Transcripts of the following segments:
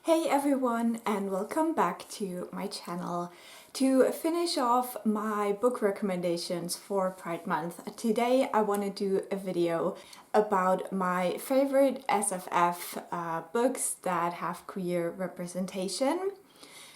Hey everyone, and welcome back to my channel. To finish off my book recommendations for Pride Month, today I want to do a video about my favorite SFF books that have queer representation.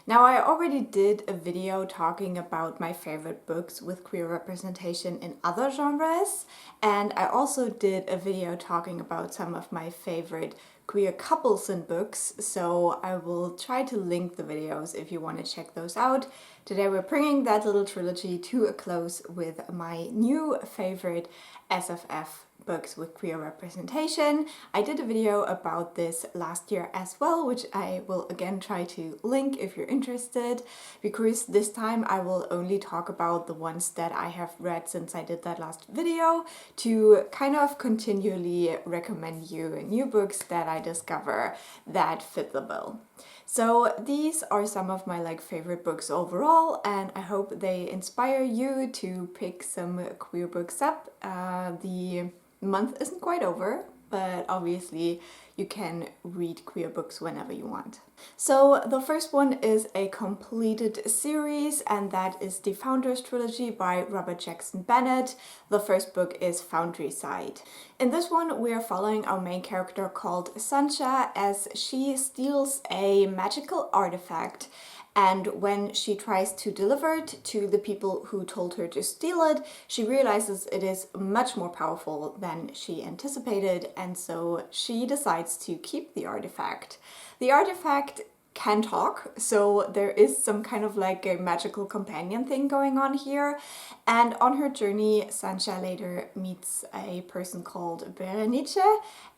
Now, I already did a video talking about my favorite books with queer representation in other genres, and I also did a video talking about some of my favorite queer couples in books, so I will try to link the videos if you want to check those out. Today we're bringing that little trilogy to a close with my new favorite SFF books with queer representation. I did a video about this last year as well, which I will again try to link if you're interested, because this time I will only talk about the ones that I have read since I did that last video, to kind of continually recommend you new books that I discover that fit the bill. So these are some of my favorite books overall, and I hope they inspire you to pick some queer books up. The month isn't quite over, but obviously you can read queer books whenever you want. So the first one is a completed series, and that is the Founders trilogy by Robert Jackson Bennett. The first book is Foundryside. In this one we are following our main character called Sancha as she steals a magical artifact, and when she tries to deliver it to the people who told her to steal it, she realizes it is much more powerful than she anticipated, and so she decides to keep the artifact. The artifact can talk, so there is some kind of a magical companion thing going on here. And on her journey, Sancha later meets a person called Berenice,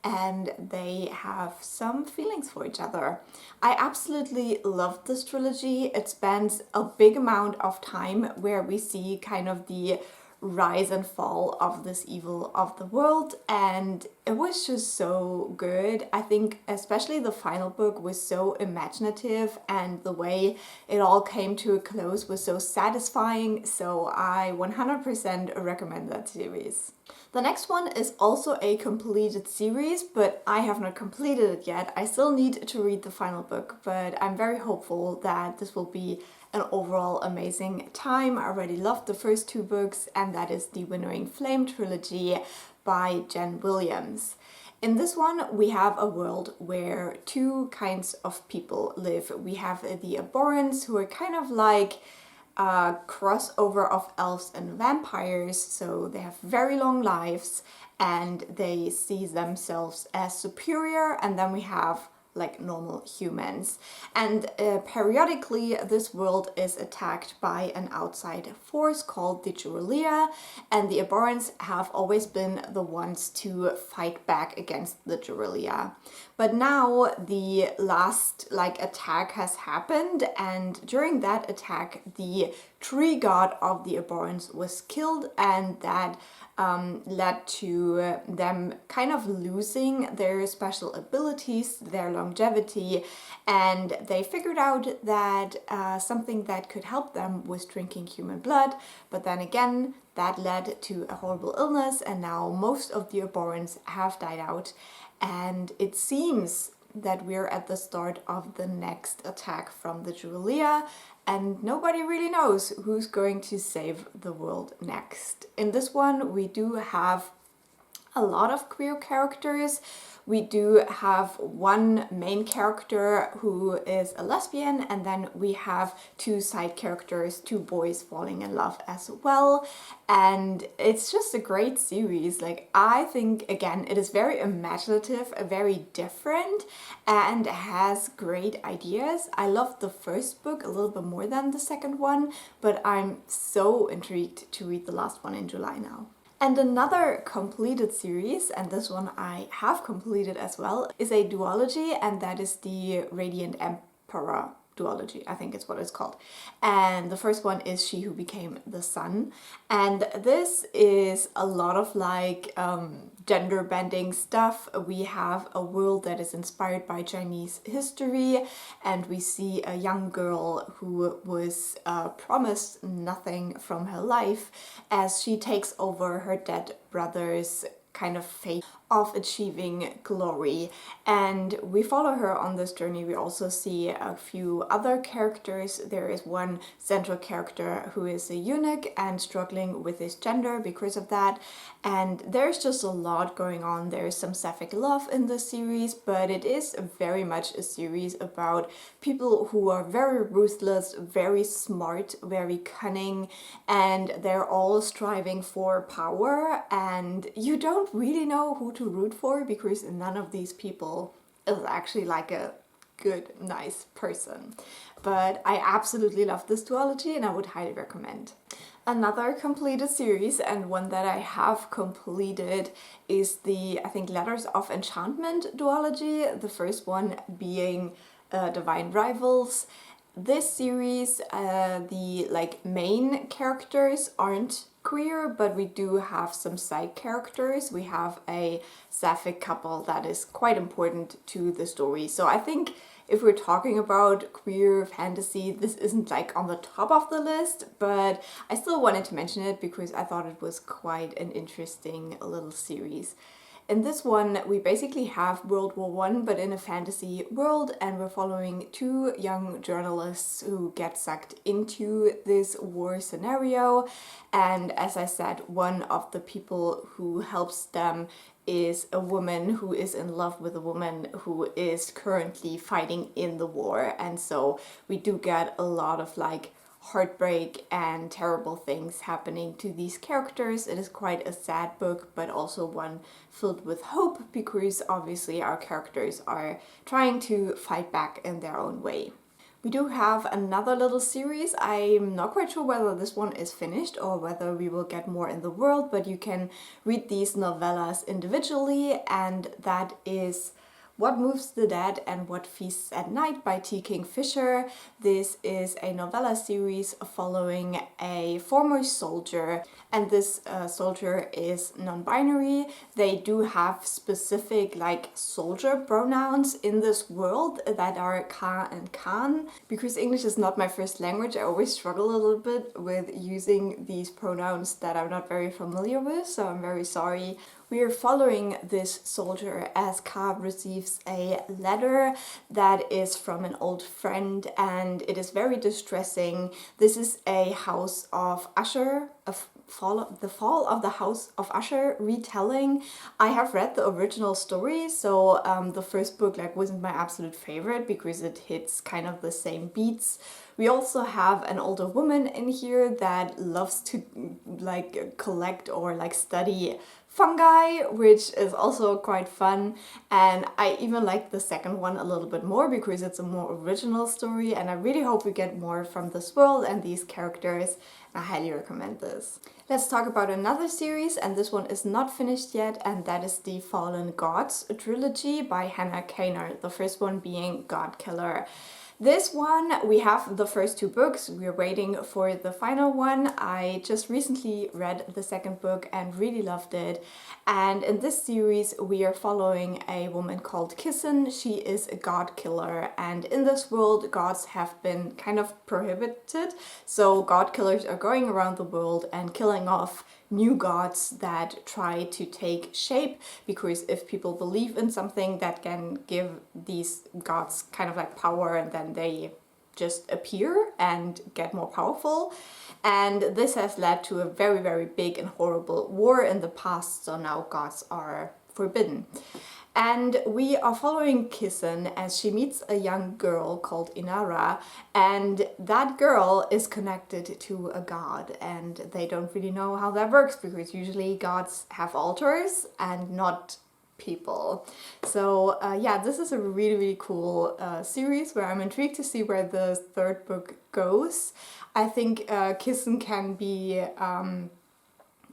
and they have some feelings for each other. I absolutely love this trilogy. It spends a big amount of time where we see kind of the rise and fall of this evil of the world, and it was just so good. I think especially the final book was so imaginative, and the way it all came to a close was so satisfying, so I 100% recommend that series. The next one is also a completed series, but I have not completed it yet. I still need to read the final book, but I'm very hopeful that this will be an overall amazing time. I already loved the first two books, and that is the Winnowing Flame trilogy by Jen Williams. In this one, we have a world where two kinds of people live. We have the Abhorrents, who are kind of like a crossover of elves and vampires, so they have very long lives and they see themselves as superior, and then we have normal humans. And periodically this world is attacked by an outside force called the Jurelia, and the Abhorrents have always been the ones to fight back against the Jurelia. But now the last attack has happened, and during that attack the tree god of the Abhorrents was killed, and that led to them kind of losing their special abilities, their longevity, and they figured out that something that could help them was drinking human blood. But then again, that led to a horrible illness, and now most of the Abhorrents have died out, and it seems that we're at the start of the next attack from the Jurelia, and nobody really knows who's going to save the world next. In this one, we do have a lot of queer characters. We do have one main character who is a lesbian, and then we have two side characters, two boys falling in love as well. And it's just a great series. I think, again, it is very imaginative, very different, and has great ideas. I loved the first book a little bit more than the second one, but I'm so intrigued to read the last one in July now. And another completed series, and this one I have completed as well, is a duology, and that is the Radiant Emperor duology, I think it's what it's called. And the first one is She Who Became the Sun, and this is a lot of gender bending stuff. We have a world that is inspired by Chinese history, and we see a young girl who was promised nothing from her life as she takes over her dead brother's kind of fate of achieving glory, and we follow her on this journey. We also see a few other characters. There is one central character who is a eunuch and struggling with his gender because of that, and there's just a lot going on. There's some sapphic love in this series, but it is very much a series about people who are very ruthless, very smart, very cunning, and they're all striving for power, and you don't really know who to root for because none of these people is actually like a good, nice person. But I absolutely love this duology and I would highly recommend. Another completed series, and one that I have completed, is the, I think, Letters of Enchantment duology. The first one being Divine Rivals. This series, the main characters aren't queer, but we do have some side characters. We have a sapphic couple that is quite important to the story. So I think if we're talking about queer fantasy, this isn't like on the top of the list, but I still wanted to mention it because I thought it was quite an interesting little series. In this one, we basically have World War I, but in a fantasy world, and we're following two young journalists who get sucked into this war scenario. And as I said, one of the people who helps them is a woman who is in love with a woman who is currently fighting in the war. And so we do get a lot of heartbreak and terrible things happening to these characters. It is quite a sad book, but also one filled with hope, because obviously our characters are trying to fight back in their own way. We do have another little series. I'm not quite sure whether this one is finished or whether we will get more in the world, but you can read these novellas individually, and that is What Moves the Dead and What Feasts at Night by T. Kingfisher. This is a novella series following a former soldier, and this soldier is non-binary. They do have specific soldier pronouns in this world that are ka and kan. Because English is not my first language, I always struggle a little bit with using these pronouns that I'm not very familiar with, so I'm very sorry. We are following this soldier as Ka receives a letter that is from an old friend, and it is very distressing. This is a House of Usher, the fall of the House of Usher retelling. I have read the original story, so the first book wasn't my absolute favorite because it hits kind of the same beats. We also have an older woman in here that loves to collect or study fungi, which is also quite fun, and I even like the second one a little bit more because it's a more original story, and I really hope we get more from this world and these characters. I highly recommend this. Let's talk about another series, and this one is not finished yet, and that is the Fallen Gods trilogy by Hannah Kaner, the first one being Godkiller. This one, we have the first two books. We're waiting for the final one. I just recently read the second book and really loved it. And in this series, we are following a woman called Kissen. She is a god killer, and in this world, gods have been kind of prohibited. So god killers are going around the world and killing off new gods that try to take shape, because if people believe in something, that can give these gods kind of power, and then they just appear and get more powerful. And this has led to a very, very big and horrible war in the past, so now gods are forbidden. And we are following Kissen as she meets a young girl called Inara, and that girl is connected to a god, and they don't really know how that works because usually gods have altars and not people. So yeah, this is a really, really cool series where I'm intrigued to see where the third book goes. I think Kissen can be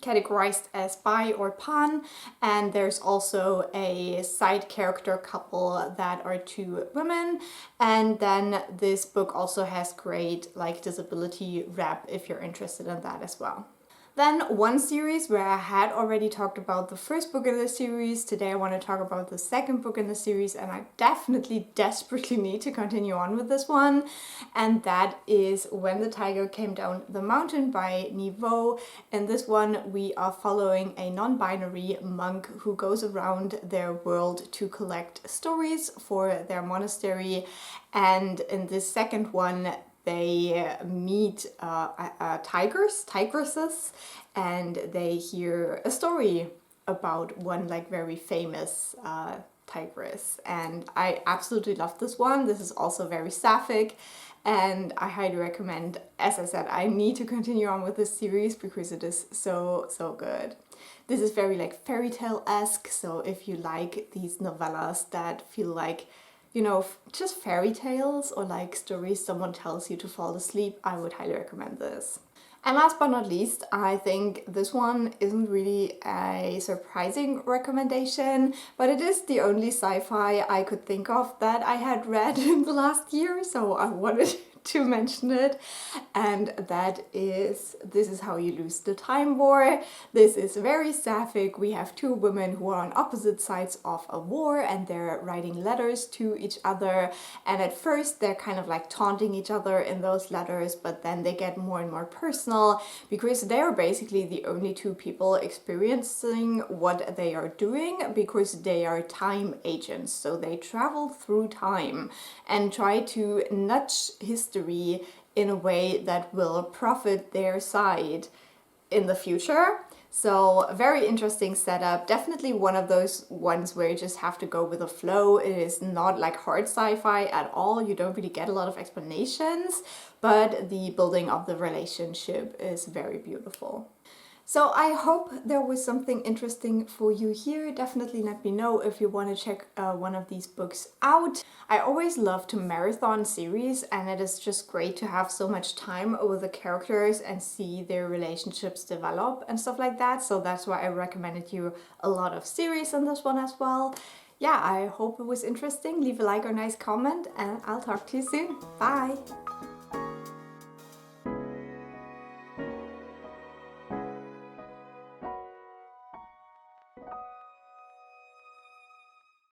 categorized as bi or pan, and there's also a side character couple that are two women, and then this book also has great disability rep if you're interested in that as well. Then one series where I had already talked about the first book in the series. Today I want to talk about the second book in the series, and I definitely desperately need to continue on with this one. And that is When the Tiger Came Down the Mountain by Nghi. In this one we are following a non-binary monk who goes around their world to collect stories for their monastery. And in this second one they meet tigresses, and they hear a story about one like very famous tigress. And I absolutely love this one. This is also very sapphic, and I highly recommend. As I said, I need to continue on with this series because it is so good. This is very like fairy tale-esque, so if you like these novellas that feel like, you know, just fairy tales or like stories someone tells you to fall asleep, I would highly recommend this. And last but not least, I think this one isn't really a surprising recommendation, but it is the only sci-fi I could think of that I had read in the last year, so I wanted to mention it. And that is This Is How You Lose the Time War. This is very sapphic. We have two women who are on opposite sides of a war, and they're writing letters to each other, and at first they're kind of like taunting each other in those letters, but then they get more and more personal because they're basically the only two people experiencing what they are doing, because they are time agents. So they travel through time and try to nudge history in a way that will profit their side in the future. So very interesting setup. Definitely one of those ones where you just have to go with the flow. It is not like hard sci-fi at all. You don't really get a lot of explanations, but the building of the relationship is very beautiful. So I hope there was something interesting for you here. Definitely let me know if you want to check one of these books out. I always love to marathon series, and it is just great to have so much time over the characters and see their relationships develop and stuff like that. So that's why I recommended you a lot of series in this one as well. Yeah, I hope it was interesting. Leave a like or nice comment, and I'll talk to you soon. Bye!